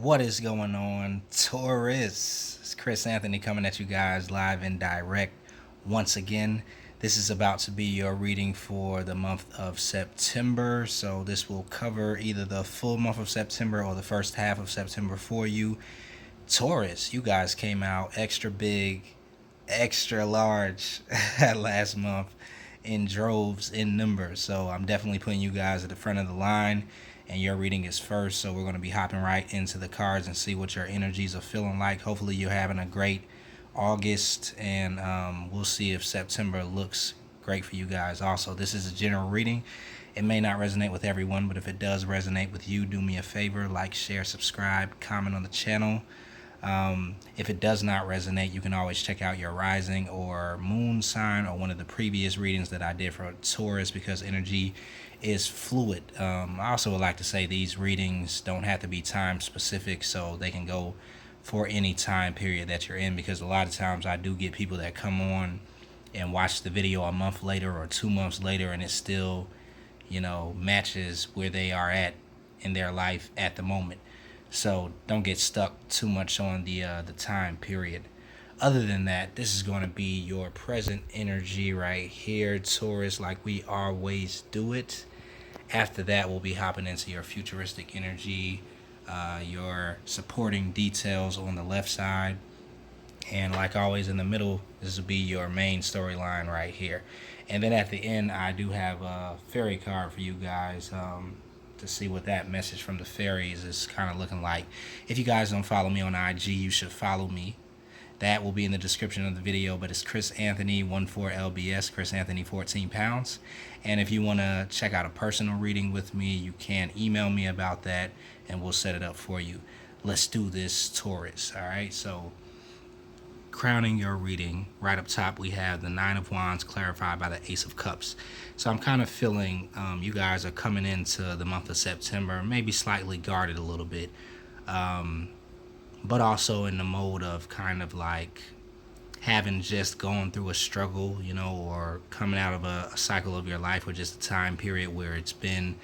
What is going on, Taurus? It's Chris Anthony coming at you guys live and direct once again. This is about to be your reading for the month of September. So this will cover either the full month of September or the first half of September for you. Taurus, you guys came out extra big, extra large last month in droves, in numbers. So I'm definitely putting you guys at the front of the line, and your reading is first. So we're going to be hopping right into the cards and see what your energies are feeling like. Hopefully you're having a great August, and we'll see if September looks great for you guys. Also, this is a general reading. It may not resonate with everyone, but if it does resonate with you, do me a favor, like, share, subscribe, comment on the channel. If it does not resonate, you can always check out your rising or moon sign or one of the previous readings that I did for Taurus, because energy is fluid. I also would like to say these readings don't have to be time specific, so they can go for any time period that you're in, because a lot of times I do get people that come on and watch the video a month later or 2 months later, and it still, matches where they are at in their life at the moment. So don't get stuck too much on the time period. Other than that, this is going to be your present energy right here, Taurus, like we always do it. After that, we'll be hopping into your futuristic energy, your supporting details on the left side. And like always in the middle, this will be your main storyline right here. And then at the end, I do have a fairy card for you guys, to see what that message from the fairies is kind of looking like. If you guys don't follow me on IG, you should follow me. That will be in the description of the video, but it's Chris Anthony 14LBS, Chris Anthony 14 pounds. And if you want to check out a personal reading with me, you can email me about that and we'll set it up for you. Let's do this, Taurus. All right, so crowning your reading, right up top we have the Nine of Wands clarified by the Ace of Cups. So I'm kind of feeling you guys are coming into the month of September maybe slightly guarded a little bit, but also in the mode of kind of like having just gone through a struggle, or coming out of a cycle of your life, or just a time period where it's been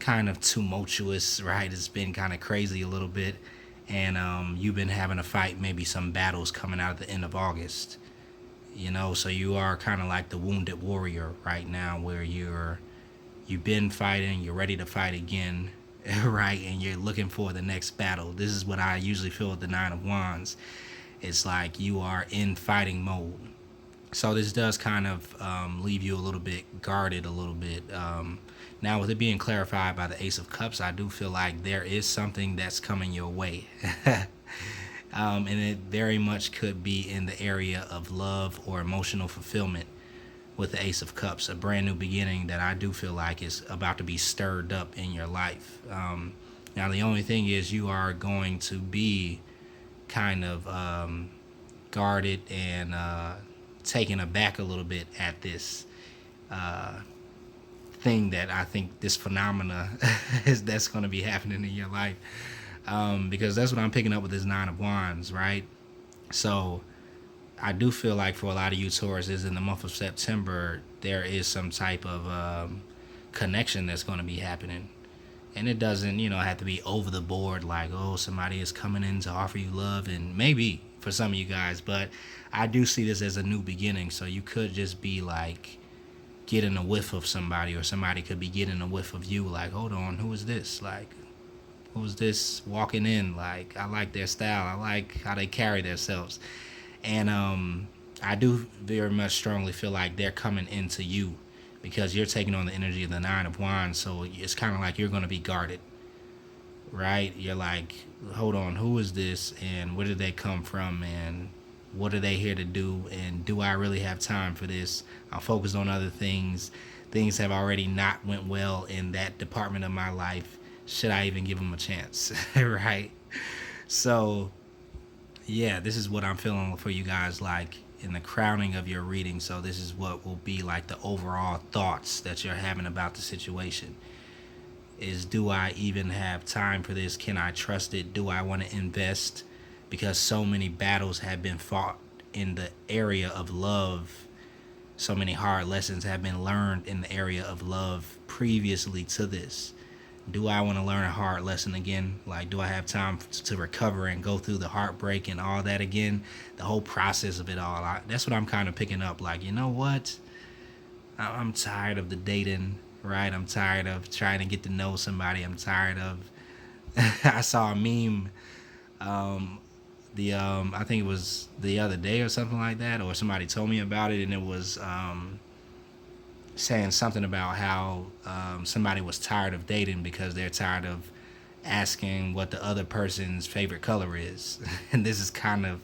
kind of tumultuous, right? It's been kind of crazy a little bit, and you've been having to fight maybe some battles coming out at the end of August, so you are kind of like the wounded warrior right now, where you've been fighting, you're ready to fight again, right? And you're looking for the next battle. This is what I usually feel with the Nine of Wands. It's like you are in fighting mode. So this does kind of leave you a little bit guarded a little bit. Now, with it being clarified by the Ace of Cups, I do feel like there is something that's coming your way. And it very much could be in the area of love or emotional fulfillment with the Ace of Cups. A brand new beginning that I do feel like is about to be stirred up in your life. Now, the only thing is you are going to be kind of guarded and taken aback a little bit at this thing that I think, this phenomena that's going to be happening in your life, because that's what I'm picking up with this Nine of Wands, right? So I do feel like for a lot of you Tauruses in the month of September, there is some type of connection that's going to be happening. And it doesn't, have to be over the board, like, oh, somebody is coming in to offer you love, and maybe for some of you guys, but I do see this as a new beginning. So you could just be like getting a whiff of somebody, or somebody could be getting a whiff of you, like, hold on, who is this? Like, who is this walking in? Like, I like their style, I like how they carry themselves. And I do very much strongly feel like they're coming into you, because you're taking on the energy of the Nine of Wands. So it's kind of like you're going to be guarded, right? You're like, hold on, who is this, and where did they come from, and what are they here to do, and do I really have time for this? I'm focused on other things. Things have already not went well in that department of my life. Should I even give them a chance? Right? So yeah, this is what I'm feeling for you guys, like in the crowning of your reading. So this is what will be like the overall thoughts that you're having about the situation. Is, do I even have time for this? Can I trust it? Do I want to invest? Because so many battles have been fought in the area of love. So many hard lessons have been learned in the area of love previously to this. Do I want to learn a hard lesson again? Like, do I have time to recover and go through the heartbreak and all that again? The whole process of it all. That's what I'm kind of picking up. Like, you know what? I'm tired of the dating, right? I'm tired of trying to get to know somebody. I'm tired of. I saw a meme. I think it was the other day or something like that, or somebody told me about it, and it was saying something about how somebody was tired of dating because they're tired of asking what the other person's favorite color is. And this is kind of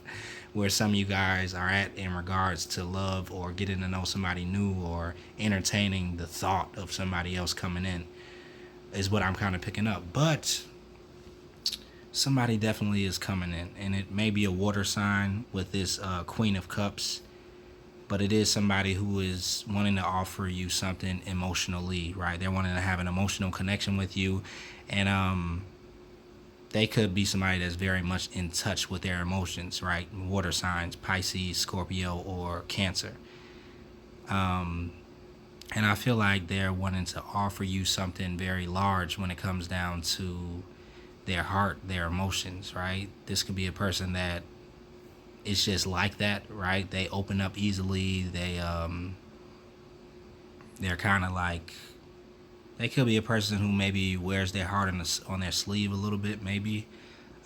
where some of you guys are at in regards to love or getting to know somebody new or entertaining the thought of somebody else coming in, is what I'm kind of picking up. But somebody definitely is coming in, and it may be a water sign with this Queen of Cups, but it is somebody who is wanting to offer you something emotionally, right? They're wanting to have an emotional connection with you, and they could be somebody that's very much in touch with their emotions, right? Water signs, Pisces, Scorpio, or Cancer. And I feel like they're wanting to offer you something very large when it comes down to their heart, their emotions, right? This could be a person that is just like that, right? They open up easily. They're kind of like, they could be a person who maybe wears their heart on their sleeve a little bit, maybe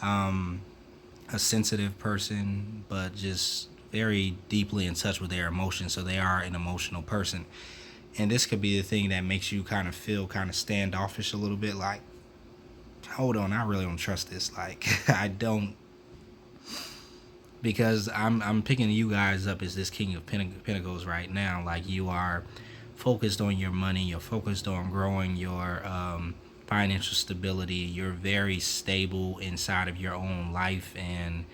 a sensitive person, but just very deeply in touch with their emotions. So they are an emotional person, and this could be the thing that makes you kind of feel kind of standoffish a little bit, like, hold on, I really don't trust this. Like, I don't, because I'm picking you guys up as this King of Pentacles right now. Like, you are focused on your money, you're focused on growing your financial stability, you're very stable inside of your own life, and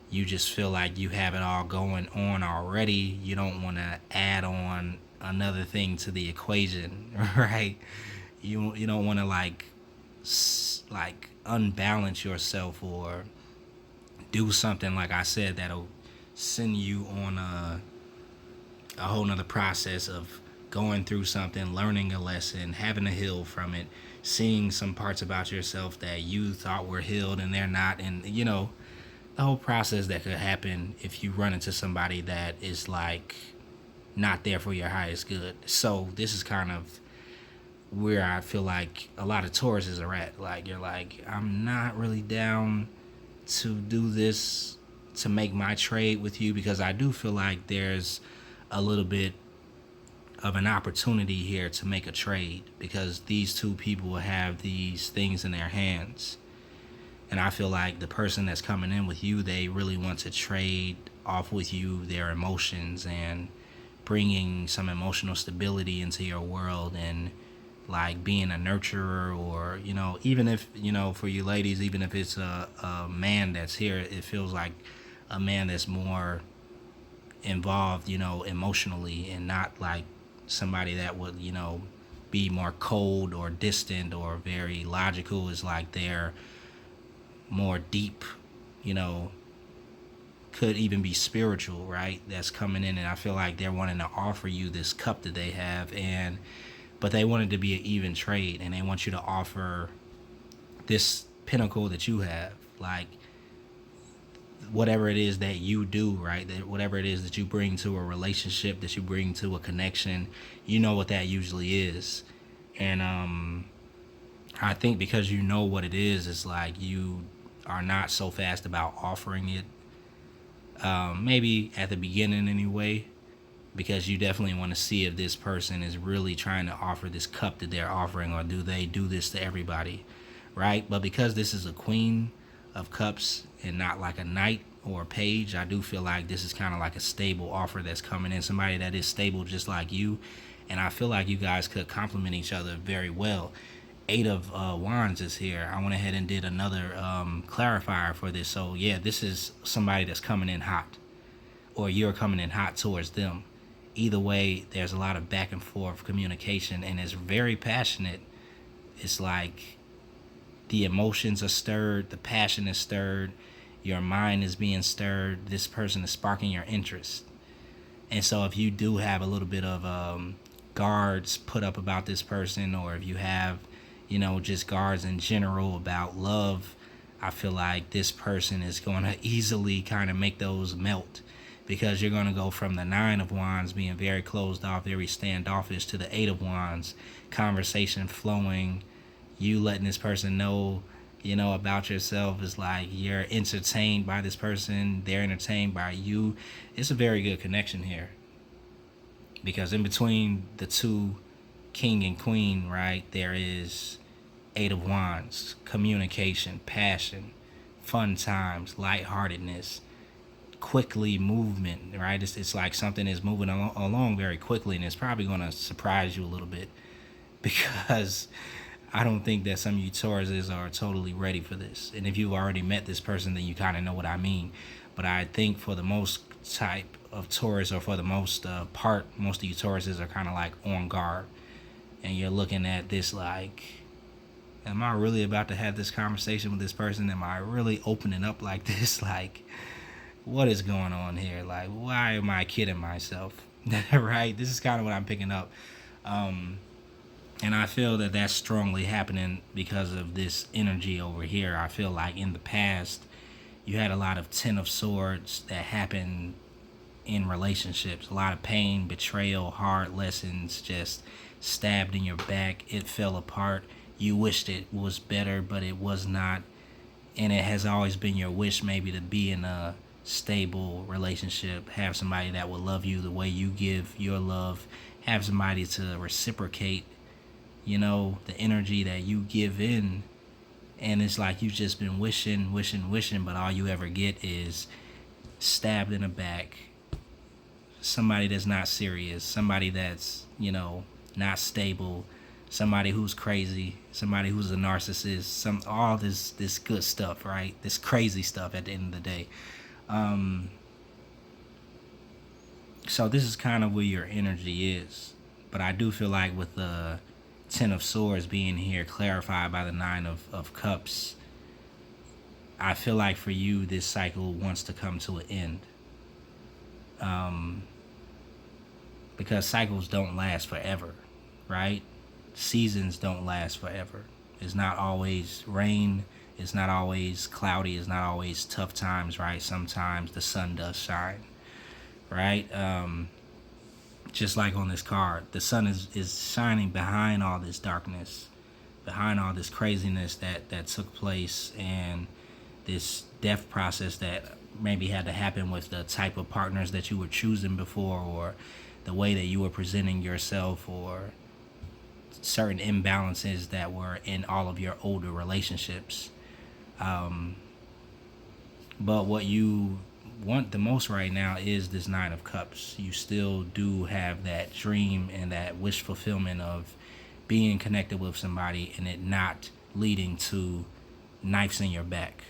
you just feel like you have it all going on already. You don't want to add on another thing to the equation, right? You don't want to like unbalance yourself or do something, like I said, that'll send you on a whole nother process of going through something, learning a lesson, having to heal from it, seeing some parts about yourself that you thought were healed and they're not, and you know, the whole process that could happen if you run into somebody that is like not there for your highest good. So this is kind of where I feel like a lot of Tauruses are at. Like, you're like, I'm not really down to do this, to make my trade with you, because I do feel like there's a little bit of an opportunity here to make a trade, because these two people have these things in their hands, and I feel like the person that's coming in with you, they really want to trade off with you their emotions and bringing some emotional stability into your world, and like being a nurturer, or you know, even if, you know, for you ladies, even if it's a man that's here, it feels like a man that's more involved, you know, emotionally, and not like somebody that would, you know, be more cold or distant or very logical. Is like they're more deep, you know, could even be spiritual, right? That's coming in, and I feel like they're wanting to offer you this cup that they have, and but they want it to be an even trade, and they want you to offer this pinnacle that you have, like whatever it is that you do, right? That whatever it is that you bring to a relationship, that you bring to a connection, you know what that usually is. And I think because you know what it is, it's like you are not so fast about offering it. Maybe at the beginning anyway, because you definitely want to see if this person is really trying to offer this cup that they're offering, or do they do this to everybody, right? But because this is a Queen of Cups and not like a Knight or a Page, I do feel like this is kind of like a stable offer that's coming in, somebody that is stable just like you, and I feel like you guys could complement each other very well. Eight of Wands is here. I went ahead and did another clarifier for this. So yeah, this is somebody that's coming in hot, or you're coming in hot towards them. Either way, there's a lot of back and forth communication, and it's very passionate. It's like the emotions are stirred, the passion is stirred, your mind is being stirred. This person is sparking your interest. And so if you do have a little bit of guards put up about this person, or if you have, just guards in general about love, I feel like this person is going to easily kind of make those melt, because you're going to go from the Nine of Wands being very closed off, very standoffish, to the Eight of Wands, conversation flowing, you letting this person know, about yourself. Is like you're entertained by this person, they're entertained by you. It's a very good connection here, because in between the two, king and queen, right, there is Eight of Wands, communication, passion, fun times, lightheartedness, quickly movement, right? It's like something is moving along very quickly, and it's probably going to surprise you a little bit, because I don't think that some of you Tauruses are totally ready for this. And if you've already met this person, then you kind of know what I mean. But I think for the most type of Taurus, or for the most part, most of you Tauruses are kind of like on guard. And you're looking at this like, am I really about to have this conversation with this person? Am I really opening up like this? Like, what is going on here? Like, why am I kidding myself? Right? This is kind of what I'm picking up. And I feel that that's strongly happening because of this energy over here. I feel like in the past, you had a lot of Ten of Swords that happened in relationships. A lot of pain, betrayal, hard lessons, just stabbed in your back. It fell apart. You wished it was better, but it was not. And it has always been your wish maybe to be in a stable relationship, have somebody that will love you the way you give your love, have somebody to reciprocate, the energy that you give in. And it's like you've just been wishing, but all you ever get is stabbed in the back. Somebody that's not serious, somebody that's, not stable, somebody who's crazy, somebody who's a narcissist, all this good stuff, right? This crazy stuff at the end of the day. So this is kind of where your energy is. But I do feel like with the Ten of Swords being here, clarified by the Nine of Cups, I feel like for you, this cycle wants to come to an end. Because cycles don't last forever, right? Seasons don't last forever. It's not always rain. It's not always cloudy. It's not always tough times, right? Sometimes the sun does shine, right? Just like on this card, the sun is shining behind all this darkness, behind all this craziness that took place, and this death process that maybe had to happen with the type of partners that you were choosing before, or the way that you were presenting yourself, or certain imbalances that were in all of your older relationships. But what you want the most right now is this Nine of Cups. You still do have that dream and that wish fulfillment of being connected with somebody and it not leading to knives in your back,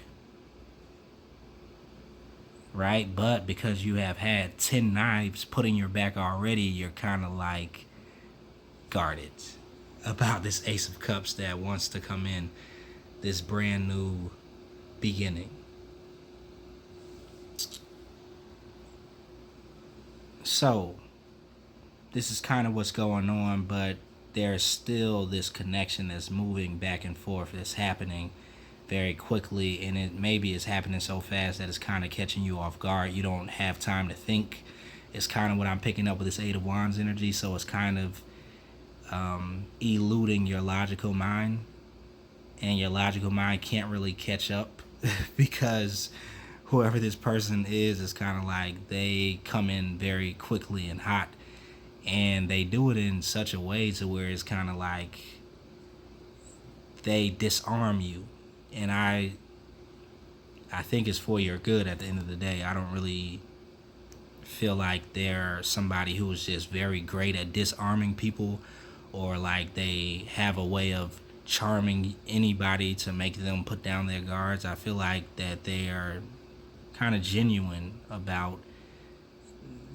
right? But because you have had 10 knives put in your back already, you're kind of like guarded about this Ace of Cups that wants to come in, this brand new beginning. So this is kind of what's going on, but there's still this connection that's moving back and forth, that's happening very quickly, and it maybe is happening so fast that it's kind of catching you off guard. You don't have time to think. It's kind of what I'm picking up with this Eight of Wands energy, so it's kind of eluding your logical mind, and your logical mind can't really catch up because whoever this person is kind of like they come in very quickly and hot, and they do it in such a way to where it's kind of like they disarm you. And I think it's for your good at the end of the day. I don't really feel like they're somebody who is just very great at disarming people, or like they have a way of charming anybody to make them put down their guards. I feel like that they are kind of genuine about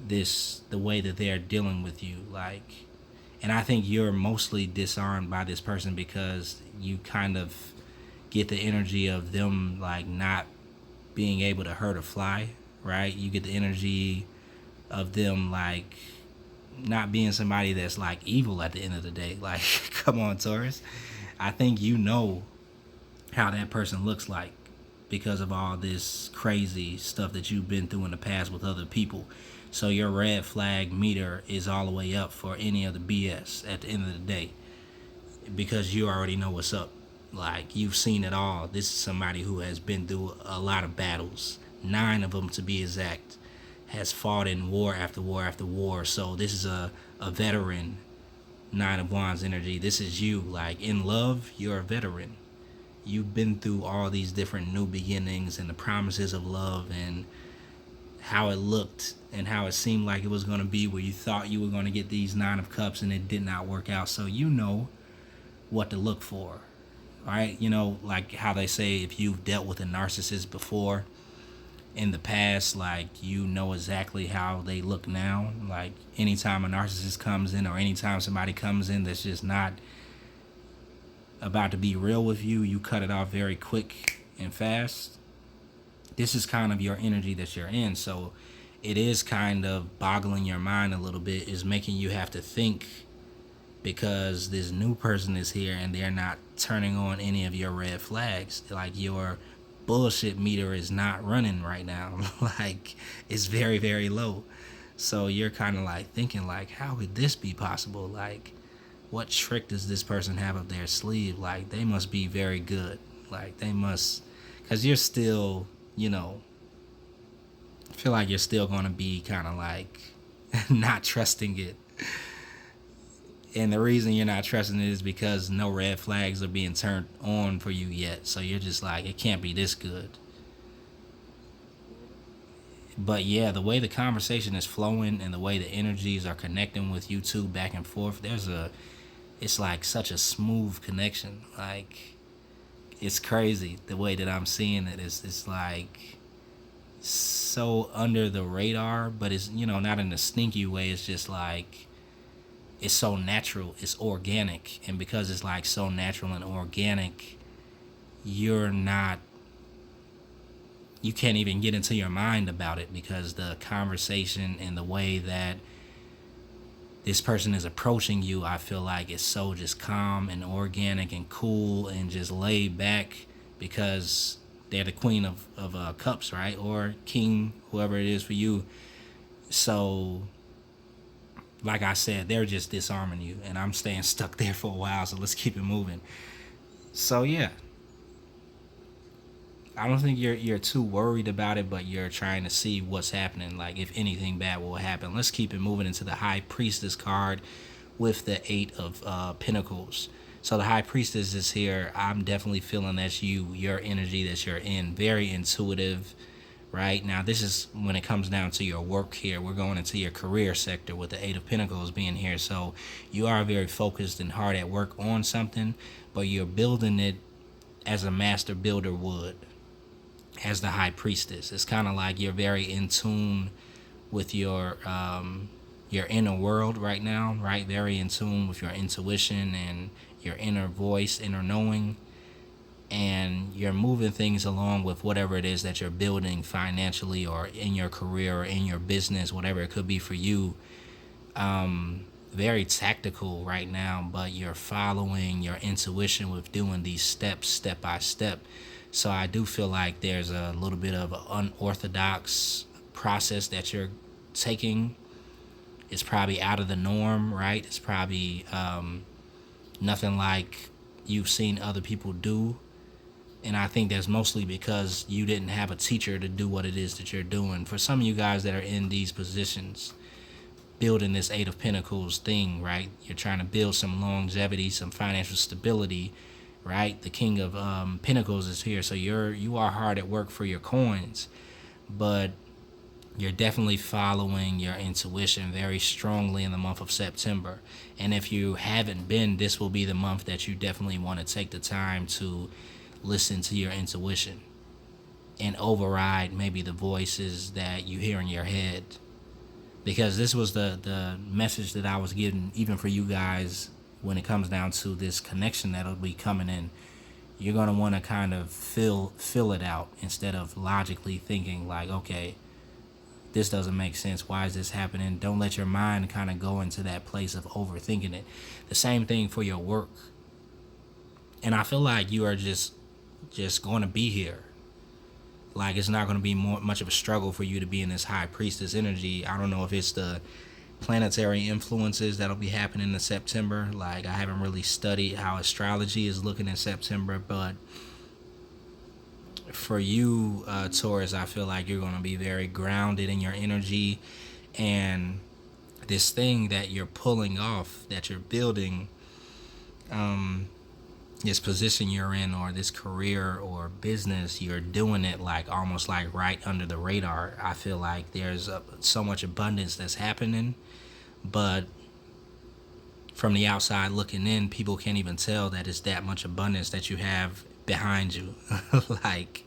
this, the way that they're dealing with you, like, and I think you're mostly disarmed by this person because you kind of get the energy of them like not being able to hurt a fly, right? You get the energy of them like not being somebody that's like evil at the end of the day. Like, come on, Taurus. I think you know how that person looks like because of all this crazy stuff that you've been through in the past with other people. So your red flag meter is all the way up for any of the BS at the end of the day because you already know what's up. Like, you've seen it all. This is somebody who has been through a lot of battles, 9 of them to be exact, has fought in war after war after war. So this is a veteran 9 of Wands energy. This is you. Like, in love, you're a veteran. You've been through all these different new beginnings and the promises of love and how it looked and how it seemed like it was going to be, where you thought you were going to get these 9 of Cups and it did not work out. So you know what to look for, right? You know, like how they say, if you've dealt with a narcissist before in the past, like, you know exactly how they look now. Like, anytime a narcissist comes in or anytime somebody comes in that's just not about to be real with you, you cut it off very quick and fast. This is kind of your energy that you're in. So it is kind of boggling your mind a little bit, is making you have to think, because this new person is here and they're not turning on any of your red flags. Like, your bullshit meter is not running right now. Like, it's very, very low. So you're kind of like thinking, like, how could this be possible? Like, what trick does this person have up their sleeve? Like, they must be very good. Like, they must, because you're still, you know, I feel like you're still going to be kind of like not trusting it. And the reason you're not trusting it is because no red flags are being turned on for you yet. So you're just like, it can't be this good. But yeah, the way the conversation is flowing and the way the energies are connecting with you two back and forth, it's like such a smooth connection. Like, it's crazy the way that I'm seeing it. It's like so under the radar, but it's, you know, not in a stinky way. It's just like, it's so natural, it's organic. And because it's like so natural and organic, you can't even get into your mind about it, because the conversation and the way that this person is approaching you, I feel like it's so just calm and organic and cool and just laid back, because they're the queen of cups, right? Or king, whoever it is for you. So, like I said, they're just disarming you, and I'm staying stuck there for a while, so let's keep it moving. So yeah, I don't think you're too worried about it, but you're trying to see what's happening, like if anything bad will happen. Let's keep it moving into the High Priestess card with the 8 of Pentacles. So the High Priestess is here. I'm definitely feeling that's your energy that you're in, very intuitive. Right now, this is when it comes down to your work here. We're going into your career sector with the 8 of Pentacles being here. So you are very focused and hard at work on something, but you're building it as a master builder would, as the High Priestess. It's kind of like you're very in tune with your inner world right now, right? Very in tune with your intuition and your inner voice, inner knowing. And you're moving things along with whatever it is that you're building financially or in your career or in your business, whatever it could be for you. Very tactical right now, but you're following your intuition with doing these steps, step by step. So I do feel like there's a little bit of an unorthodox process that you're taking. It's probably out of the norm, right? It's probably nothing like you've seen other people do. And I think that's mostly because you didn't have a teacher to do what it is that you're doing. For some of you guys that are in these positions, building this 8 of Pentacles thing, right? You're trying to build some longevity, some financial stability, right? The King of Pentacles is here. So you are hard at work for your coins, but you're definitely following your intuition very strongly in the month of September. And if you haven't been, this will be the month that you definitely want to take the time to listen to your intuition and override maybe the voices that you hear in your head, because this was the message that I was getting even for you guys when it comes down to this connection that'll be coming in. You're going to want to kind of fill it out instead of logically thinking like, okay, this doesn't make sense, why is this happening? Don't let your mind kind of go into that place of overthinking it. The same thing for your work. And I feel like you are just going to be here. Like, it's not going to be much of a struggle for you to be in this high priestess energy. I don't know if it's the planetary influences that'll be happening in September. Like, I haven't really studied how astrology is looking in September, but for you, Taurus, I feel like you're going to be very grounded in your energy, and this thing that you're pulling off, that you're building, this position you're in, or this career or business, you're doing it like almost like right under the radar. I feel like there's so much abundance that's happening, but from the outside looking in, people can't even tell that it's that much abundance that you have behind you. Like,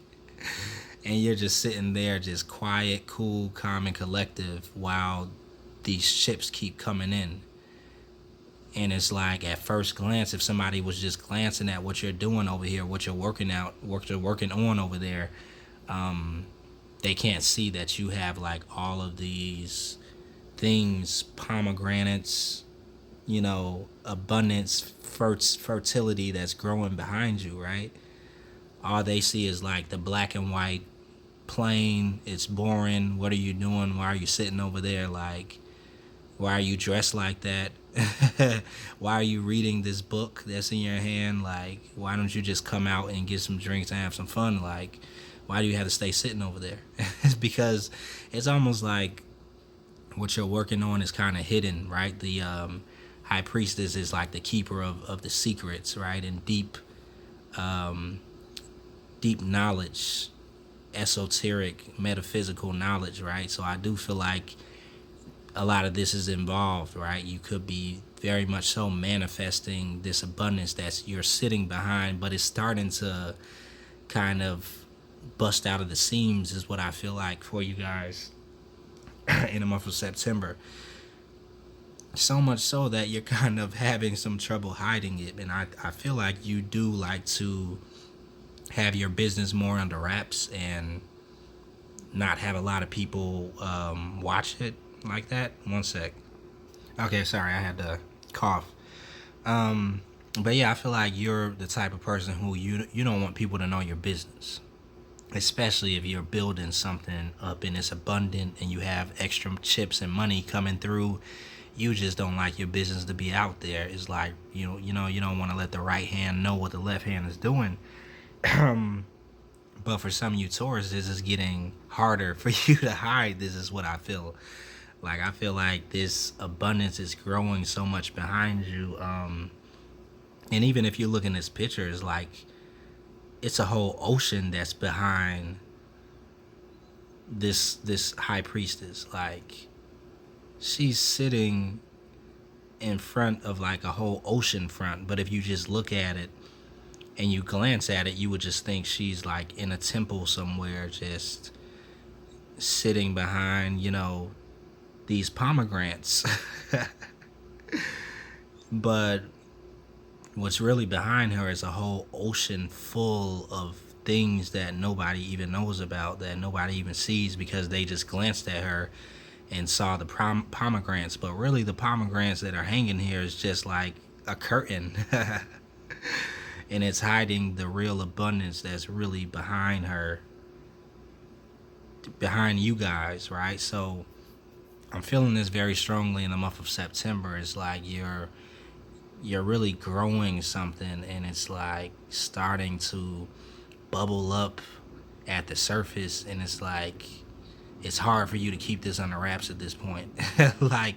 and you're just sitting there just quiet, cool, calm, and collective while these ships keep coming in. And it's like, at first glance, if somebody was just glancing at what you're doing over here, what you're working on over there, they can't see that you have like all of these things, pomegranates, abundance, fertility that's growing behind you, right? All they see is like the black and white, plain, it's boring. What are you doing? Why are you sitting over there? Like, why are you dressed like that? Why are you reading this book that's in your hand? Like, why don't you just come out and get some drinks and have some fun? Like, why do you have to stay sitting over there? It's because it's almost like what you're working on is kind of hidden, right? The high priestess is like the keeper of the secrets, right? And deep knowledge, esoteric, metaphysical knowledge, right? So I do feel like a lot of this is involved, right? You could be very much so manifesting this abundance that you're sitting behind, but it's starting to kind of bust out of the seams, is what I feel like for you guys in the month of September. So much so that you're kind of having some trouble hiding it. And I feel like you do like to have your business more under wraps and not have a lot of people watch it like that. One sec. Okay, sorry, I had to cough. But yeah, I feel like you're the type of person who you don't want people to know your business, especially if you're building something up and it's abundant and you have extra chips and money coming through. You just don't like your business to be out there. It's like, you don't want to let the right hand know what the left hand is doing. But for some of you Taurus, this is getting harder for you to hide. This is what I feel. Like, I feel like this abundance is growing so much behind you. And even if you look in this picture, it's like, it's a whole ocean that's behind this high priestess. Like, she's sitting in front of like a whole ocean front. But if you just look at it and you glance at it, you would just think she's like in a temple somewhere, just sitting behind, these pomegranates. But what's really behind her is a whole ocean full of things that nobody even knows about, that nobody even sees, because they just glanced at her and saw the pomegranates. But really, the pomegranates that are hanging here is just like a curtain. And it's hiding the real abundance that's really behind her, behind you guys, right? So I'm feeling this very strongly in the month of September. It's like you're really growing something, and it's like starting to bubble up at the surface, and it's like it's hard for you to keep this under wraps at this point. Like,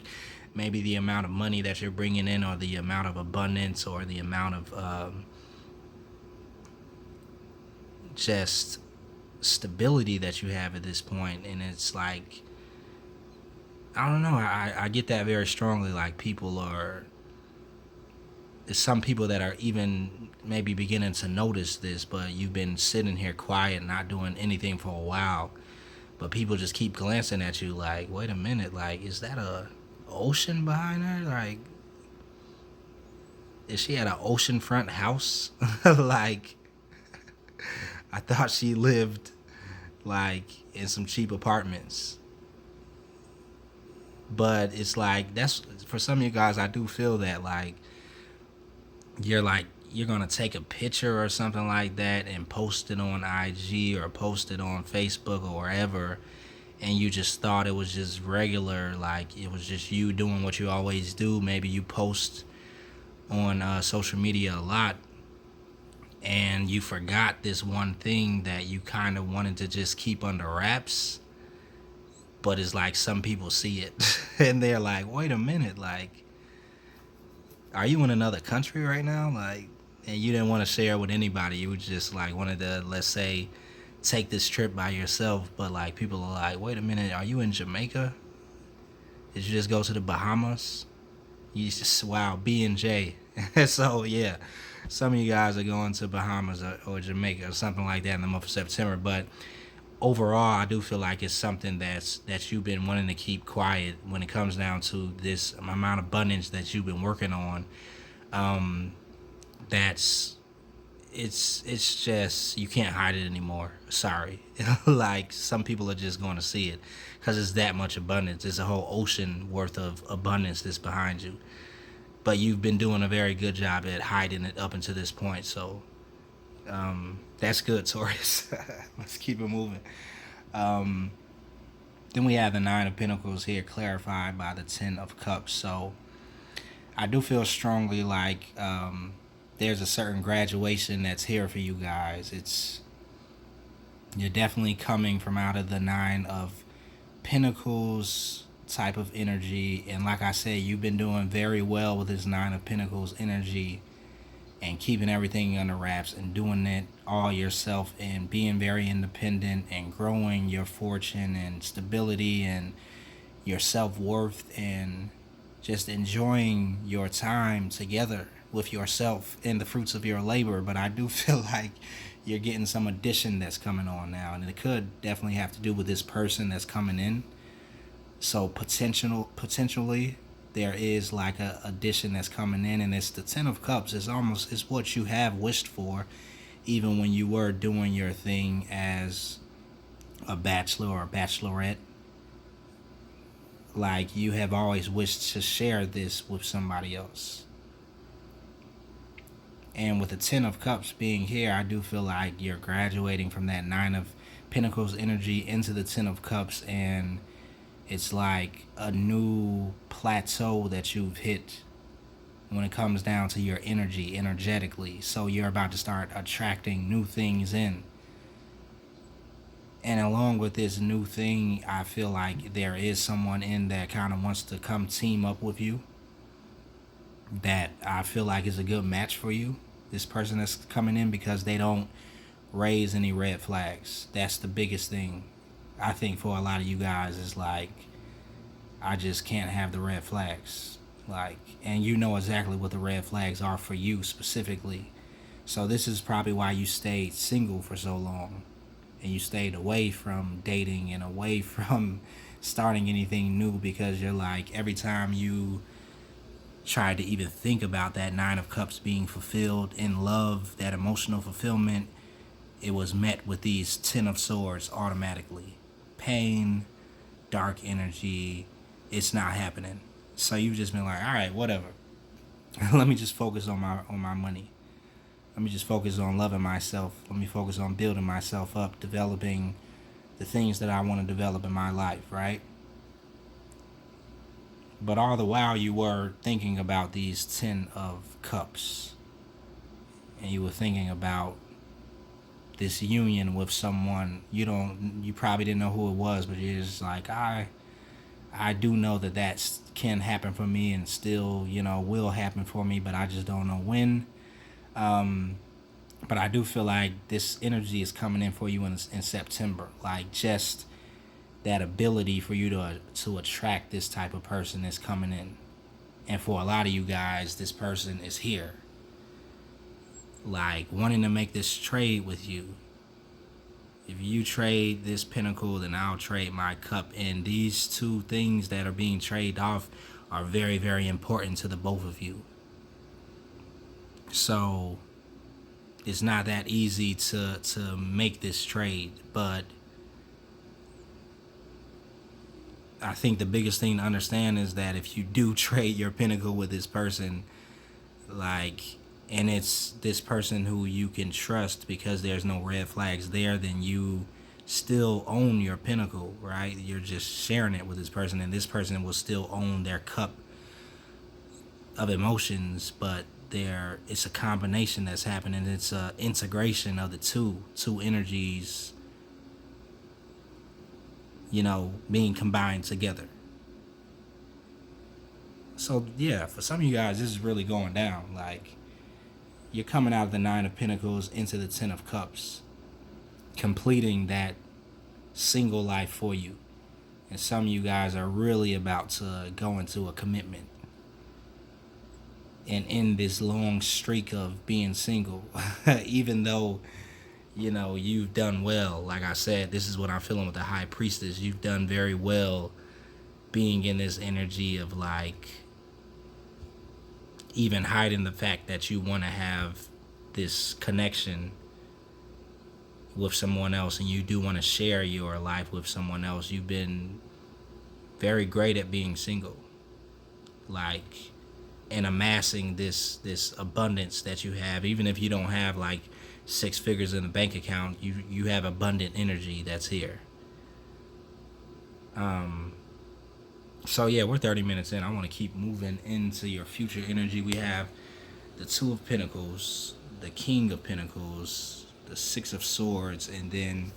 maybe the amount of money that you're bringing in, or the amount of abundance, or the amount of just stability that you have at this point. And it's like, I don't know, I get that very strongly. Like, there's some people that are even maybe beginning to notice this, but you've been sitting here quiet, not doing anything for a while, but people just keep glancing at you like, wait a minute, like, is that a ocean behind her? Like, is she at an oceanfront house? Like, I thought she lived like in some cheap apartments. But it's like, that's, for some of you guys, I do feel that like you're you're gonna take a picture or something like that and post it on IG or post it on Facebook or wherever, and you just thought it was just regular, like it was just you doing what you always do. Maybe you post on social media a lot, and you forgot this one thing that you kind of wanted to just keep under wraps, but it's like some people see it and they're like, wait a minute, like, are you in another country right now? Like, and you didn't want to share with anybody. You just like wanted to, let's say, take this trip by yourself, but like people are like, wait a minute, are you in Jamaica? Did you just go to the Bahamas? You just, wow, B and J. So yeah, some of you guys are going to Bahamas or Jamaica or something like that in the month of September. But overall, I do feel like it's something that you've been wanting to keep quiet when it comes down to this amount of abundance that you've been working on. That's it's just you can't hide it anymore. Sorry. Like some people are just going to see it because it's that much abundance. It's a whole ocean worth of abundance that's behind you, but you've been doing a very good job at hiding it up until this point. So that's good, Taurus. Let's keep it moving. Then we have the Nine of Pentacles here, clarified by the Ten of Cups. So I do feel strongly like there's a certain graduation that's here for you guys. You're definitely coming from out of the Nine of Pentacles type of energy, and like I said, you've been doing very well with this Nine of Pentacles energy and keeping everything under wraps and doing it all yourself and being very independent and growing your fortune and stability and your self-worth and just enjoying your time together with yourself and the fruits of your labor. But I do feel like you're getting some addition that's coming on now, and it could definitely have to do with this person that's coming in. So potentially there is like a addition that's coming in, and it's the Ten of Cups. It's what you have wished for, even when you were doing your thing as a bachelor or a bachelorette. Like you have always wished to share this with somebody else. And with the Ten of Cups being here, I do feel like you're graduating from that Nine of Pentacles energy into the Ten of Cups, and it's like a new plateau that you've hit when it comes down to your energy, energetically. So you're about to start attracting new things in. And along with this new thing, I feel like there is someone in that kind of wants to come team up with you, that I feel like is a good match for you. This person that's coming in, because they don't raise any red flags. That's the biggest thing I think for a lot of you guys, is like, I just can't have the red flags. Like, and you know exactly what the red flags are for you specifically. So this is probably why you stayed single for so long, and you stayed away from dating and away from starting anything new, because you're like, every time you try to even think about that Nine of Cups being fulfilled in love, that emotional fulfillment, it was met with these Ten of Swords automatically. Pain, dark energy, it's not happening. So you've just been like, all right, whatever. Let me just focus on my money. Let me just focus on loving myself. Let me focus on building myself up, developing the things that I want to develop in my life, right? But all the while you were thinking about these Ten of Cups, and you were thinking about this union with someone you probably didn't know who it was, but you're just like, I do know that can happen for me, and still, will happen for me, but I just don't know when. But I do feel like this energy is coming in for you in September. Like, just that ability for you to attract this type of person is coming in. And for a lot of you guys, this person is here, like wanting to make this trade with you. If you trade this pentacle, then I'll trade my cup. And these two things that are being traded off are very, very important to the both of you. So it's not that easy to make this trade, but I think the biggest thing to understand is that if you do trade your pentacle with this person, like, and it's this person who you can trust because there's no red flags there, then you still own your pinnacle, right? You're just sharing it with this person, and this person will still own their cup of emotions, but it's a combination that's happening. It's a integration of the two energies, being combined together. So yeah, for some of you guys, this is really going down. Like, you're coming out of the Nine of Pentacles into the Ten of Cups, completing that single life for you. And some of you guys are really about to go into a commitment and end this long streak of being single. Even though, you've done well. Like I said, this is what I'm feeling with the High Priestess. You've done very well being in this energy of, like, even hiding the fact that you want to have this connection with someone else, and you do want to share your life with someone else. You've been very great at being single, like, and amassing this abundance that you have. Even if you don't have like 6 figures in the bank account, you have abundant energy that's here. So yeah, we're 30 minutes in. I want to keep moving into your future energy. We have the Two of Pentacles, the King of Pentacles, the Six of Swords, and then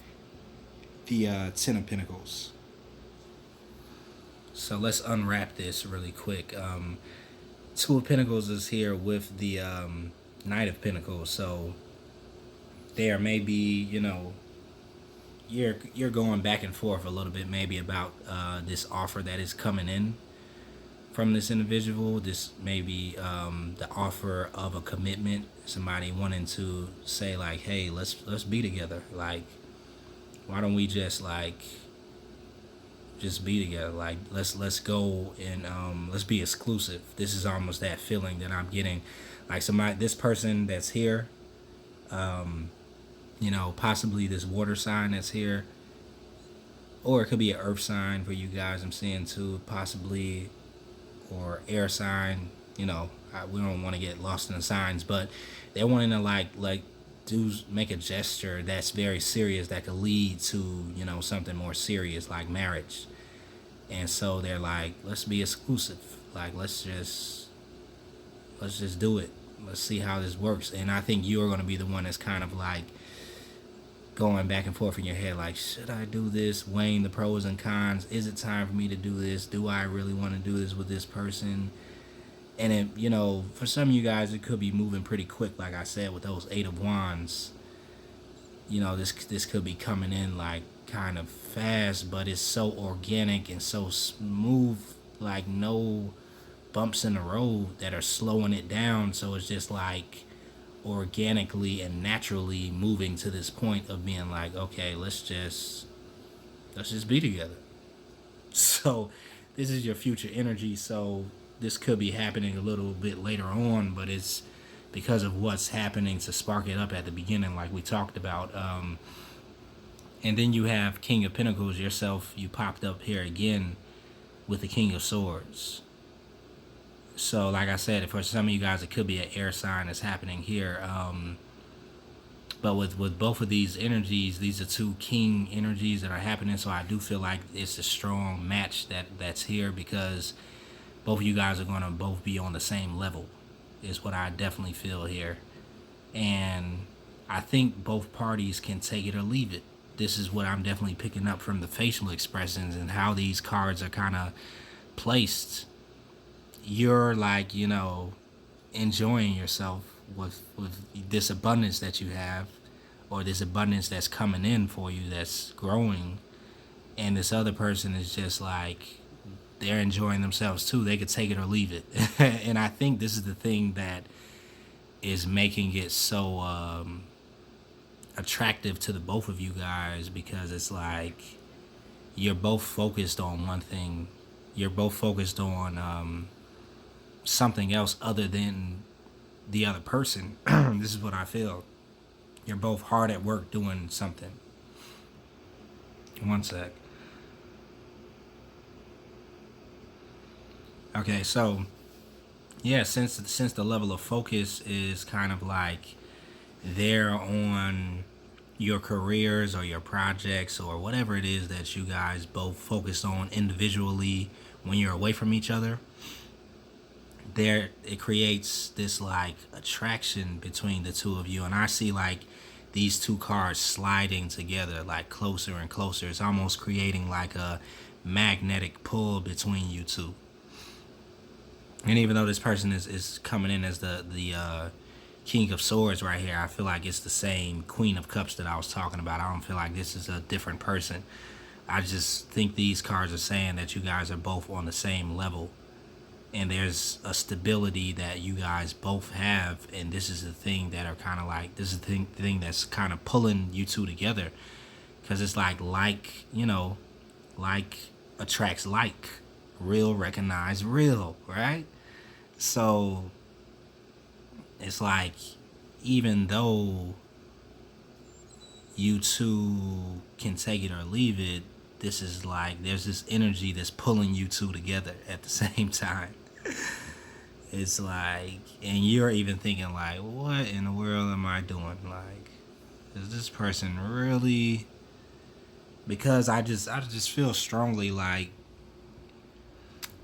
the Ten of Pentacles. So let's unwrap this really quick. Two of Pentacles is here with the Knight of Pentacles. So there may be, you're going back and forth a little bit, maybe about this offer that is coming in from this individual. This may be the offer of a commitment. Somebody wanting to say, like, hey, let's be together. Like, why don't we just be together? Like, let's go and let's be exclusive. This is almost that feeling that I'm getting. Like, this person that's here, possibly this water sign that's here, or it could be an earth sign for you guys, I'm seeing too, possibly, or air sign. We don't want to get lost in the signs, but they're wanting to make a gesture that's very serious that could lead to something more serious, like marriage. And so they're like, let's be exclusive. Like, let's just do it. Let's see how this works. And I think you're going to be the one that's kind of like going back and forth in your head, like, should I do this? Weighing the pros and cons. Is it time for me to do this? Do I really want to do this with this person? And it, for some of you guys, it could be moving pretty quick. Like I said, with those Eight of Wands, this could be coming in like kind of fast, but it's so organic and so smooth, like no bumps in the road that are slowing it down. So it's just like organically and naturally moving to this point of being like, okay, let's just be together. So this is your future energy. So this could be happening a little bit later on, but it's because of what's happening to spark it up at the beginning, like we talked about. And then you have King of Pentacles yourself. You popped up here again with the King of Swords. So like I said, for some of you guys, it could be an air sign that's happening here. But with both of these energies, these are two king energies that are happening. So I do feel like it's a strong match that's here, because both of you guys are going to both be on the same level, is what I definitely feel here. And I think both parties can take it or leave it. This is what I'm definitely picking up from the facial expressions and how these cards are kind of placed. You're like, enjoying yourself with this abundance that you have, or this abundance that's coming in for you, that's growing. And this other person is just like, they're enjoying themselves too. They could take it or leave it. And I think this is the thing that is making it so attractive to the both of you guys, because it's like you're both focused on one thing. You're both focused on something else other than the other person. This is what I feel. You're both hard at work doing something. One sec. Okay, so Yeah, since the level of focus is kind of like there on your careers or your projects or whatever it is that you guys both focus on individually when you're away from each other, there it creates this like attraction between the two of you. And I see like these two cards sliding together like closer and closer. It's almost creating like a magnetic pull between you two. And even though this person is coming in as the King of Swords right here, I feel like it's the same Queen of Cups that I was talking about. I don't feel like this is a different person. I just think these cards are saying that you guys are both on the same level, and there's a stability that you guys both have, and this is the thing that are kind of like, this is the thing that's kind of pulling you two together, because it's like, you know, like attracts like, real recognize real, right? So it's like, even though you two can take it or leave it, this is like, there's this energy that's pulling you two together at the same time. It's like, and you're even thinking like, what in the world am I doing? Like, is this person really? Because I just feel strongly like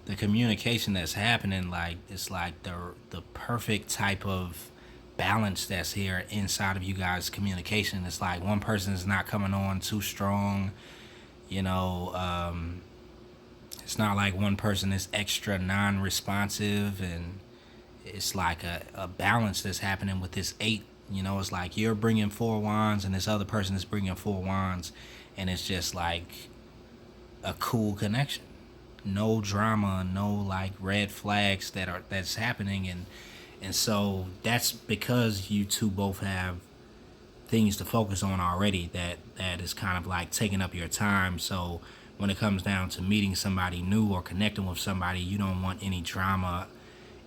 the communication that's happening, like it's like the perfect type of balance that's here inside of you guys' communication. It's like one person is not coming on too strong, you know. It's not like one person is extra non-responsive, and it's like a balance that's happening with this 8. You know, it's like you're bringing 4 wands and this other person is bringing 4 wands, and it's just like a cool connection. No drama, no like red flags that's happening, and so that's because you two both have things to focus on already that is kind of like taking up your time. So when it comes down to meeting somebody new or connecting with somebody, you don't want any drama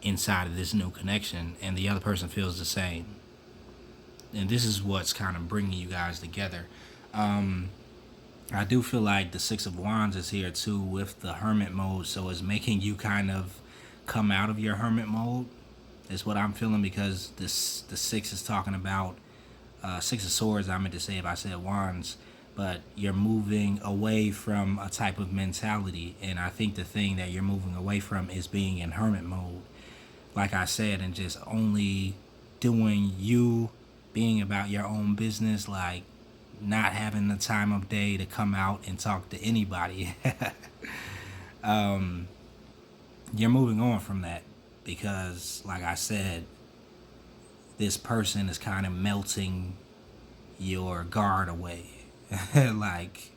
inside of this new connection, and the other person feels the same. And this is what's kind of bringing you guys together. I do feel like the 6 of Wands is here too with the Hermit mode, so it's making you kind of come out of your Hermit mode. Is what I'm feeling, because the 6 is talking about 6 of Swords. I meant to say if I said Wands, but you're moving away from a type of mentality, and I think the thing that you're moving away from is being in Hermit mode, like I said, and just only doing you, being about your own business, like not having the time of day to come out and talk to anybody. You're moving on from that because, like I said, this person is kind of melting your guard away. Like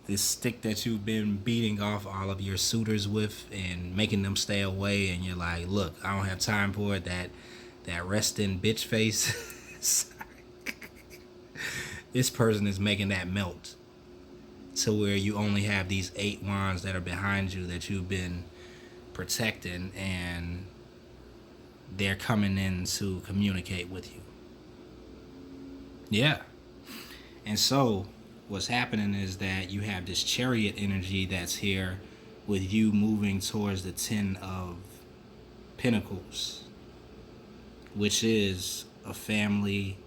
this stick that you've been beating off all of your suitors with and making them stay away, and you're like, look, I don't have time for it. That resting bitch face. This person is making that melt to where you only have these 8 wands that are behind you that you've been protecting, and they're coming in to communicate with you. Yeah. And so what's happening is that you have this Chariot energy that's here with you moving towards the 10 of Pentacles, which is a family,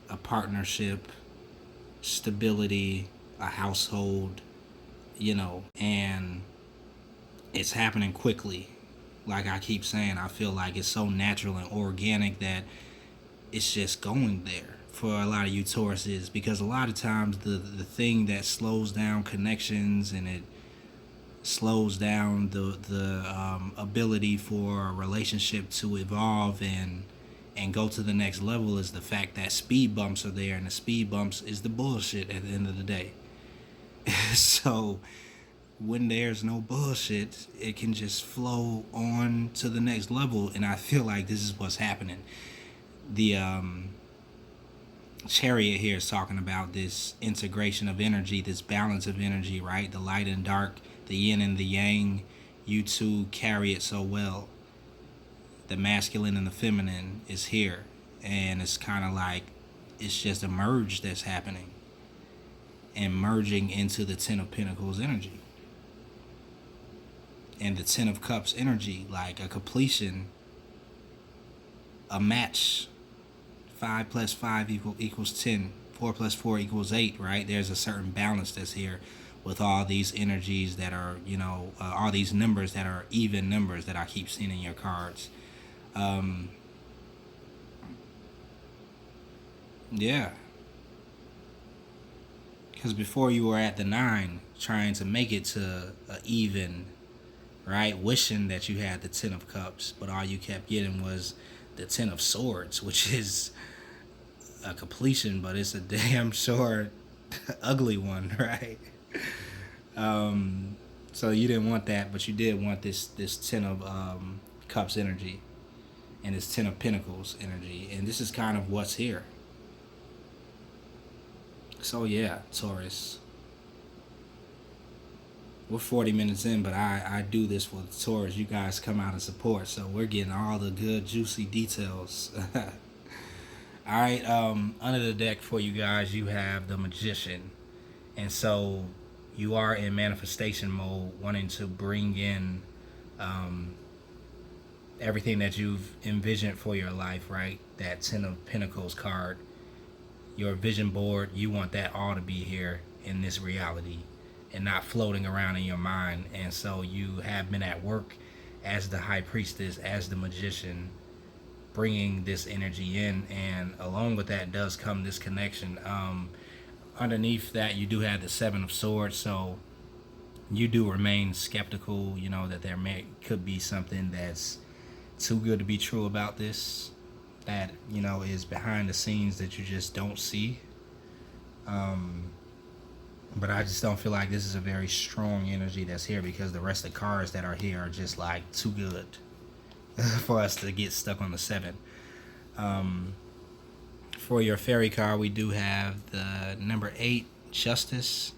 a partnership, stability, a household, you know, and it's happening quickly. Like I keep saying, I feel like it's so natural and organic that it's just going there for a lot of you Tauruses, because a lot of times the thing that slows down connections and it slows down the ability for a relationship to evolve and go to the next level is the fact that speed bumps are there, and the speed bumps is the bullshit at the end of the day. So when there's no bullshit, it can just flow on to the next level, and I feel like this is what's happening. The Chariot here is talking about this integration of energy, this balance of energy, right? The light and dark, the yin and the yang, you two carry it so well. The masculine and the feminine is here, and it's kind of like it's just a merge that's happening and merging into the 10 of Pentacles energy. And the Ten of Cups energy, like a completion, a match. 5 plus 5 equals 10. 4 plus 4 equals 8, right? There's a certain balance that's here with all these energies that are, all these numbers that are even numbers that I keep seeing in your cards. Yeah. Because before you were at the 9, trying to make it to a even, right? Wishing that you had the 10 of Cups, but all you kept getting was the 10 of Swords, which is a completion, but it's a damn sure ugly one, right? So you didn't want that, but you did want this 10 of Cups energy and this 10 of Pentacles energy, and this is kind of what's here. So yeah, Taurus, we're 40 minutes in, but I do this for the Taurus. You guys come out and support, so we're getting all the good juicy details. All right, under the deck for you guys, you have the Magician. And so you are in manifestation mode, wanting to bring in everything that you've envisioned for your life, right? That 10 of Pentacles card, your vision board, you want that all to be here in this reality and not floating around in your mind. And so you have been at work as the High Priestess, as the Magician, bringing this energy in, and along with that does come this connection. Underneath that, you do have the 7 of Swords, so you do remain skeptical, that there could be something that's too good to be true about this, that is behind the scenes that you just don't see. But I just don't feel like this is a very strong energy that's here, because the rest of the cards that are here are just like too good for us to get stuck on the 7. For your fairy card, we do have the number 8, Justice.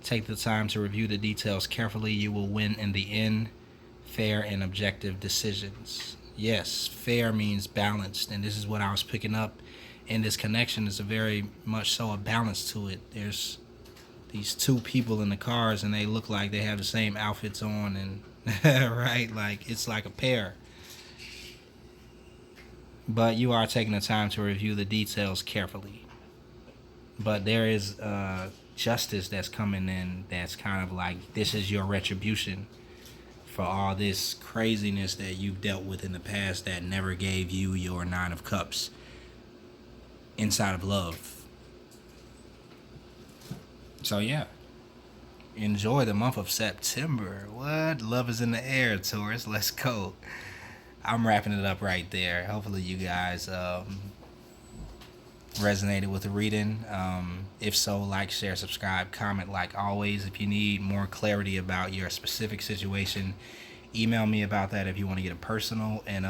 Take the time to review the details carefully. You will win in the end. Fair and objective decisions. Yes, fair means balanced, and this is what I was picking up in this connection. Is a very much so a balance to it. There's these two people in the cars, and they look like they have the same outfits on, and right, like it's like a pair. But you are taking the time to review the details carefully. But there is justice that's coming in, that's kind of like, this is your retribution for all this craziness that you've dealt with in the past that never gave you your 9 of Cups inside of love. So yeah, enjoy the month of September. What? Love is in the air, Taurus. Let's go. I'm wrapping it up right there. Hopefully you guys resonated with the reading. If so, like, share, subscribe, comment like always. If you need more clarity about your specific situation, email me about that if you want to get a personal, and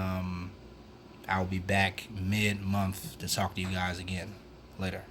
I'll be back mid-month to talk to you guys again. Later.